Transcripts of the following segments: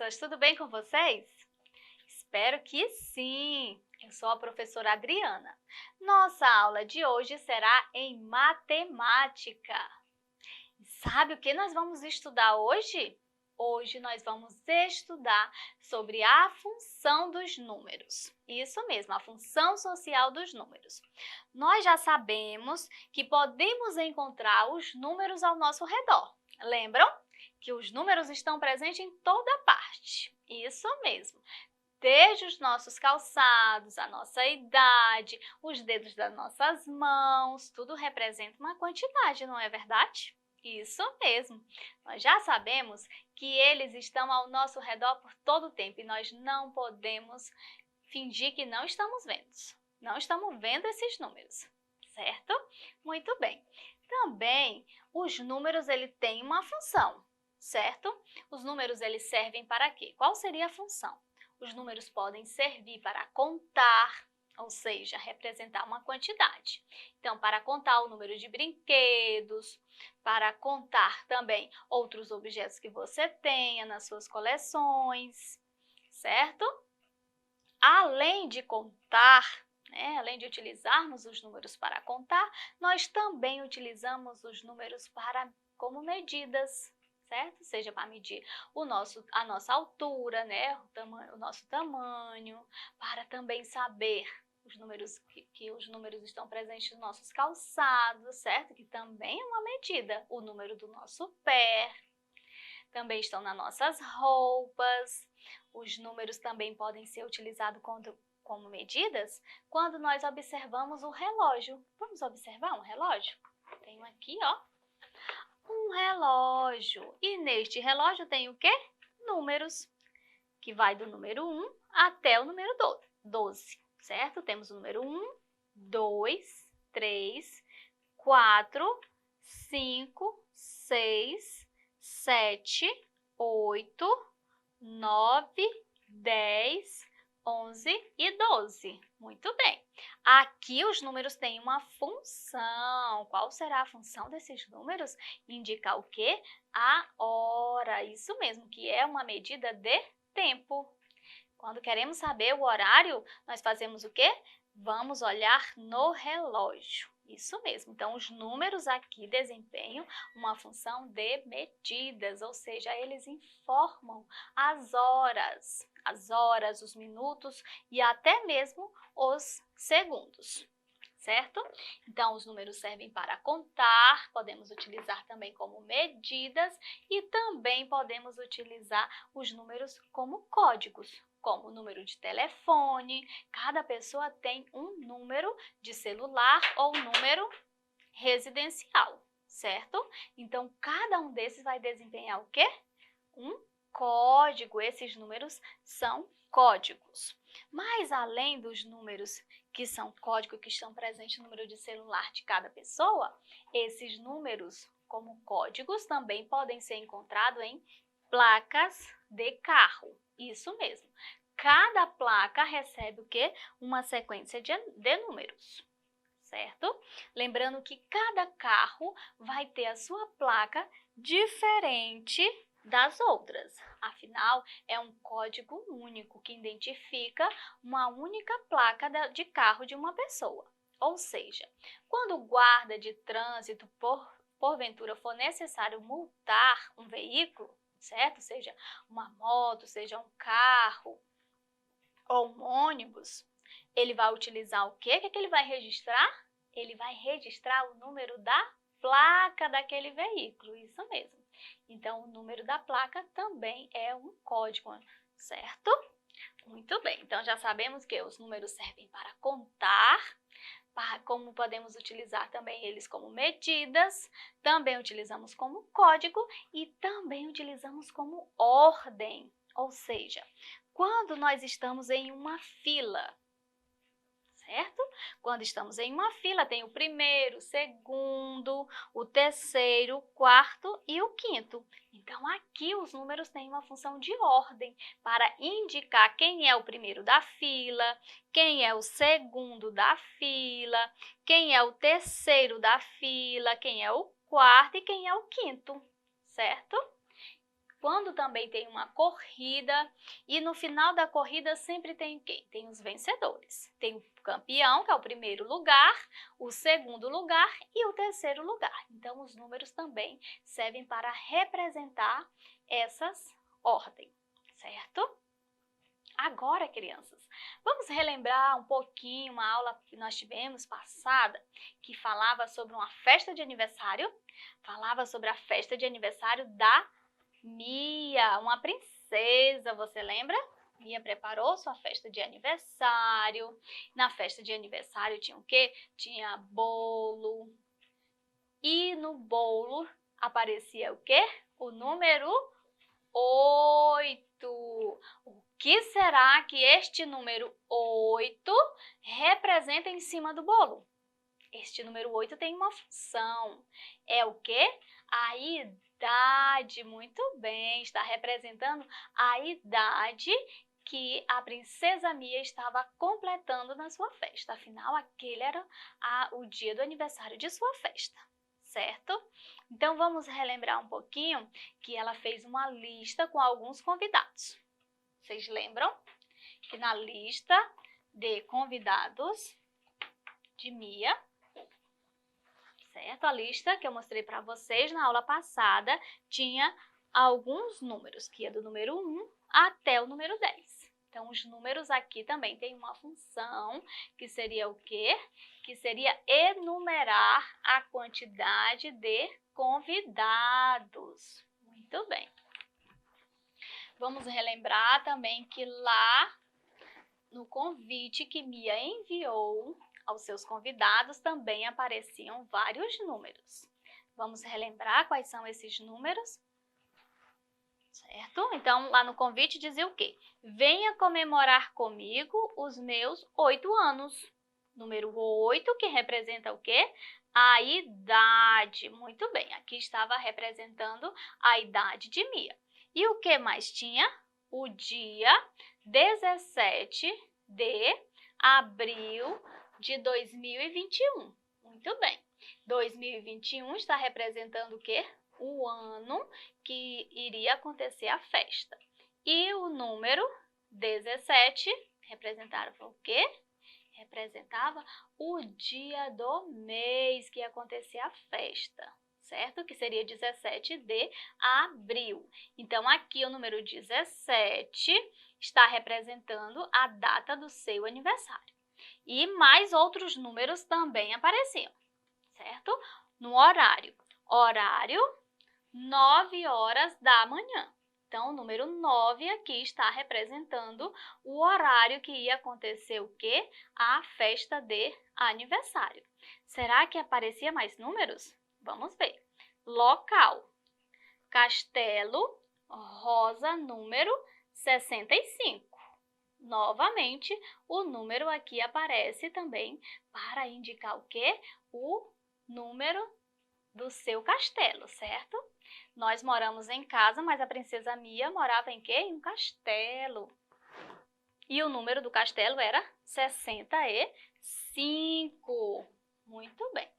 crianças, tudo bem com vocês? Espero que sim! Eu sou a professora Adriana. Nossa aula de hoje será em matemática. Sabe o que nós vamos estudar hoje? Hoje nós vamos estudar sobre a função dos números. Isso mesmo, a função social dos números. Nós já sabemos que podemos encontrar os números ao nosso redor. Lembram? Que os números estão presentes em toda parte. Isso mesmo. Desde os nossos calçados, a nossa idade, os dedos das nossas mãos, tudo representa uma quantidade, não é verdade? Isso mesmo. Nós já sabemos que eles estão ao nosso redor por todo o tempo e nós não podemos fingir que não estamos vendo. Não estamos vendo esses números, certo? Muito bem. Também, os números têm uma função, certo? Os números eles servem para quê? Qual seria a função? Os números podem servir para contar, ou seja, representar uma quantidade. Então, para contar o número de brinquedos, para contar também outros objetos que você tenha nas suas coleções, certo? Além de contar, além de utilizarmos os números para contar, nós também utilizamos os números como medidas, certo? Seja para medir a nossa altura, o nosso tamanho, para também saber os números que os números estão presentes nos nossos calçados, certo? Que também é uma medida. O número do nosso pé, também estão nas nossas roupas. Os números também podem ser utilizados como medidas quando nós observamos o relógio. Vamos observar um relógio? Tenho aqui, ó, um relógio. E neste relógio tem o quê? Números, que vai do número 1 até o número 12, certo? Temos o número 1, 2, 3, 4, 5, 6, 7, 8, 9, 10, 11 e 12. Muito bem. Aqui os números têm uma função. Qual será a função desses números? Indicar o quê? A hora. Isso mesmo, que é uma medida de tempo. Quando queremos saber o horário, nós fazemos o quê? Vamos olhar no relógio. Isso mesmo. Então, os números aqui desempenham uma função de medidas, ou seja, eles informam as horas, os minutos e até mesmo os segundos, certo? Então, os números servem para contar, podemos utilizar também como medidas e também podemos utilizar os números como códigos, como o número de telefone. Cada pessoa tem um número de celular ou número residencial, certo? Então, cada um desses vai desempenhar o quê? Um código. Esses números são códigos. Mas além dos números que são código, que estão presentes no número de celular de cada pessoa, esses números como códigos também podem ser encontrados em placas de carro. Isso mesmo. Cada placa recebe o quê? Uma sequência de números, certo? Lembrando que cada carro vai ter a sua placa diferente das outras. Afinal, é um código único que identifica uma única placa de carro de uma pessoa. Ou seja, quando o guarda de trânsito, porventura, for necessário multar um veículo, certo? Seja uma moto, seja um carro ou um ônibus, ele vai utilizar o quê? O que ele vai registrar? Ele vai registrar o número da placa daquele veículo, isso mesmo. Então, o número da placa também é um código, certo? Muito bem, então já sabemos que os números servem para contar, como podemos utilizar também eles como medidas, também utilizamos como código e também utilizamos como ordem. Ou seja, quando nós estamos em uma fila, certo? Quando estamos em uma fila, tem o primeiro, o segundo, o terceiro, o quarto e o quinto. Então, aqui os números têm uma função de ordem para indicar quem é o primeiro da fila, quem é o segundo da fila, quem é o terceiro da fila, quem é o quarto e quem é o quinto, certo? quando também tem uma corrida, e no final da corrida sempre tem quem? Tem os vencedores. Tem o campeão, que é o primeiro lugar, o segundo lugar e o terceiro lugar. Então, os números também servem para representar essas ordens, certo? Agora, crianças, vamos relembrar um pouquinho uma aula que nós tivemos passada, que falava sobre uma festa de aniversário, falava sobre a festa de aniversário da Mia, uma princesa, você lembra? Mia preparou sua festa de aniversário. Na festa de aniversário tinha o quê? Tinha bolo. E no bolo aparecia o quê? O número 8. O que será que este número 8 representa em cima do bolo? Este número 8 tem uma função. É o quê? A idade. Muito bem, está representando a idade que a princesa Mia estava completando na sua festa. Afinal, aquele era o dia do aniversário de sua festa, certo? Então, vamos relembrar um pouquinho que ela fez uma lista com alguns convidados. Vocês lembram que na lista de convidados de Mia, certo? A lista que eu mostrei para vocês na aula passada tinha alguns números, que ia do número 1 até o número 10. Então, os números aqui também têm uma função, que seria o quê? Que seria enumerar a quantidade de convidados. Muito bem. Vamos relembrar também que lá no convite que Mia enviou aos seus convidados também apareciam vários números. Vamos relembrar quais são esses números? Certo? Então, lá no convite dizia o quê? Venha comemorar comigo os meus 8 anos. Número 8, que representa o quê? A idade. Muito bem, aqui estava representando a idade de Mia. E o que mais tinha? O dia 17 de abril de 2021. Muito bem. 2021 está representando o quê? O ano que iria acontecer a festa. E o número 17 representava o quê? Representava o dia do mês que ia acontecer a festa, certo? Que seria 17 de abril. Então, aqui o número 17 está representando a data do seu aniversário. E mais outros números também apareciam, certo? No horário. Horário, 9 horas da manhã. Então, o número 9 aqui está representando o horário que ia acontecer o quê? A festa de aniversário. Será que aparecia mais números? Vamos ver. Local. Castelo Rosa, número 65. Novamente, o número aqui aparece também para indicar o quê? O número do seu castelo, certo? Nós moramos em casa, mas a princesa Mia morava em quê? Em um castelo. E o número do castelo era 65. Muito bem,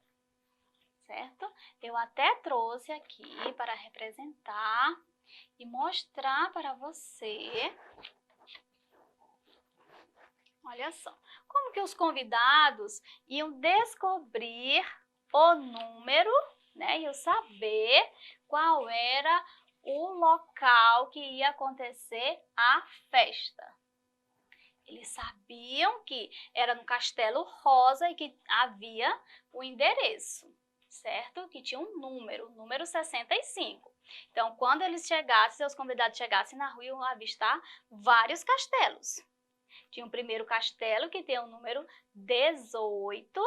certo? Eu até trouxe aqui para representar e mostrar para você. Olha só, como que os convidados iam descobrir o número, né? E eu saber qual era o local que ia acontecer a festa. Eles sabiam que era no Castelo Rosa e que havia o endereço, certo? Que tinha um número, o número 65. Então, quando eles chegassem, seus convidados chegassem na rua, iam avistar vários castelos. Tinha o primeiro castelo, que tem o número 18.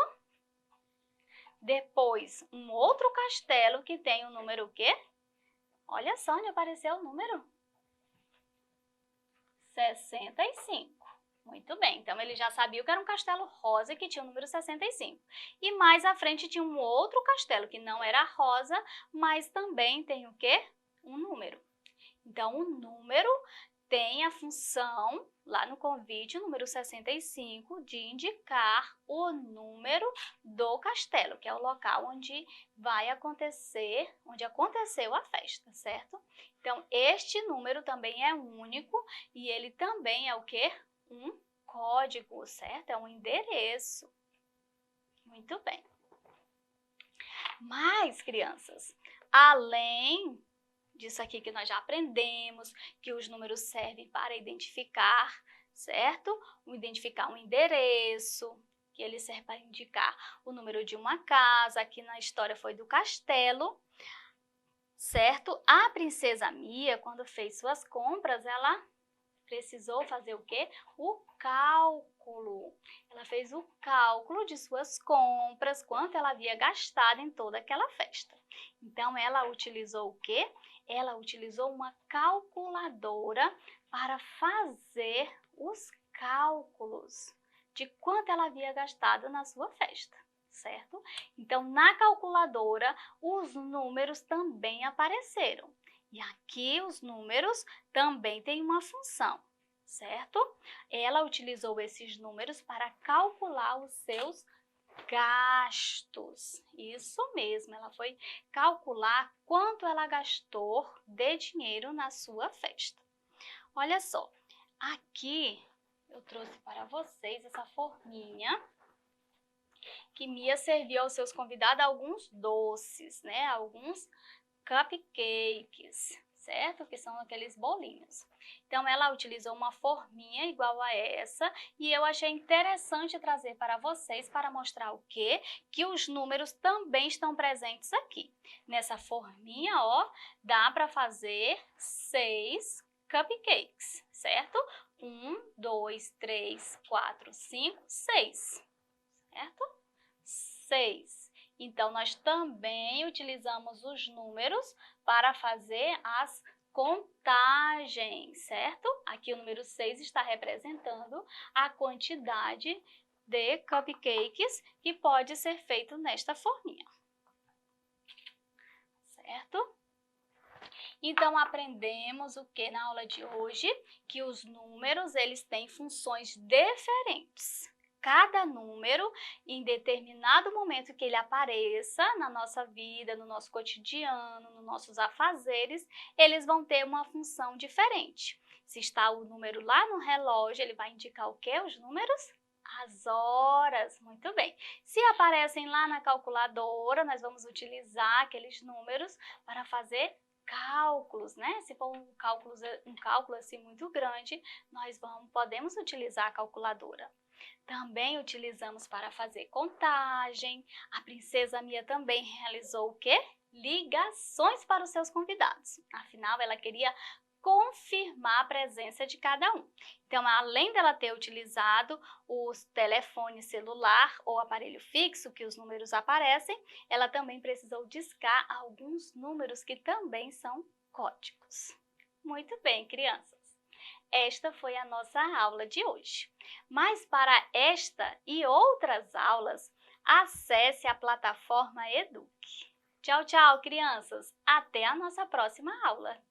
Depois, um outro castelo que tem o número o quê? Olha só onde apareceu o número. 65. Muito bem, então ele já sabia que era um castelo rosa que tinha o número 65. E mais à frente tinha um outro castelo que não era rosa, mas também tem o quê? Um número. Então, o número tem a função, lá no convite número 65, de indicar o número do castelo, que é o local onde vai acontecer, onde aconteceu a festa, certo? Então, este número também é único e ele também é o quê? Um código, certo? É um endereço. Muito bem. Mas, crianças, além disso aqui que nós já aprendemos, que os números servem para identificar, certo? Identificar um endereço, que ele serve para indicar o número de uma casa, aqui na história foi do castelo, certo? A princesa Mia, quando fez suas compras, ela precisou fazer o quê? O cálculo. Ela fez o cálculo de suas compras, quanto ela havia gastado em toda aquela festa. Então, ela utilizou o quê? Ela utilizou uma calculadora para fazer os cálculos de quanto ela havia gastado na sua festa, certo? Então, na calculadora, os números também apareceram. E aqui os números também têm uma função, certo? Ela utilizou esses números para calcular os seus gastos. Isso mesmo, ela foi calcular quanto ela gastou de dinheiro na sua festa. Olha só, aqui eu trouxe para vocês essa forminha que Mia serviu aos seus convidados alguns doces, né? Alguns cupcakes, certo? Que são aqueles bolinhos. Então, ela utilizou uma forminha igual a essa e eu achei interessante trazer para vocês para mostrar o quê? Que os números também estão presentes aqui. Nessa forminha, ó, dá para fazer 6 cupcakes, certo? 1, 2, 3, 4, 5, 6, certo? 6. Então, nós também utilizamos os números para fazer as contagens, certo? Aqui o número 6 está representando a quantidade de cupcakes que pode ser feito nesta forminha, certo? Então, aprendemos o que na aula de hoje? Que os números, eles têm funções diferentes. Cada número, em determinado momento que ele apareça na nossa vida, no nosso cotidiano, nos nossos afazeres, eles vão ter uma função diferente. Se está o número lá no relógio, ele vai indicar o quê? Os números? As horas. Muito bem. Se aparecem lá na calculadora, nós vamos utilizar aqueles números para fazer cálculos, né? Se for um cálculo assim muito grande, nós podemos utilizar a calculadora. Também utilizamos para fazer contagem. A princesa Mia também realizou o quê? Ligações para os seus convidados. Afinal, ela queria confirmar a presença de cada um. Então, além dela ter utilizado o telefone celular ou aparelho fixo, que os números aparecem, ela também precisou discar alguns números que também são códigos. Muito bem, crianças. Esta foi a nossa aula de hoje. Mas para esta e outras aulas, acesse a plataforma Eduque. Tchau, tchau, crianças! Até a nossa próxima aula!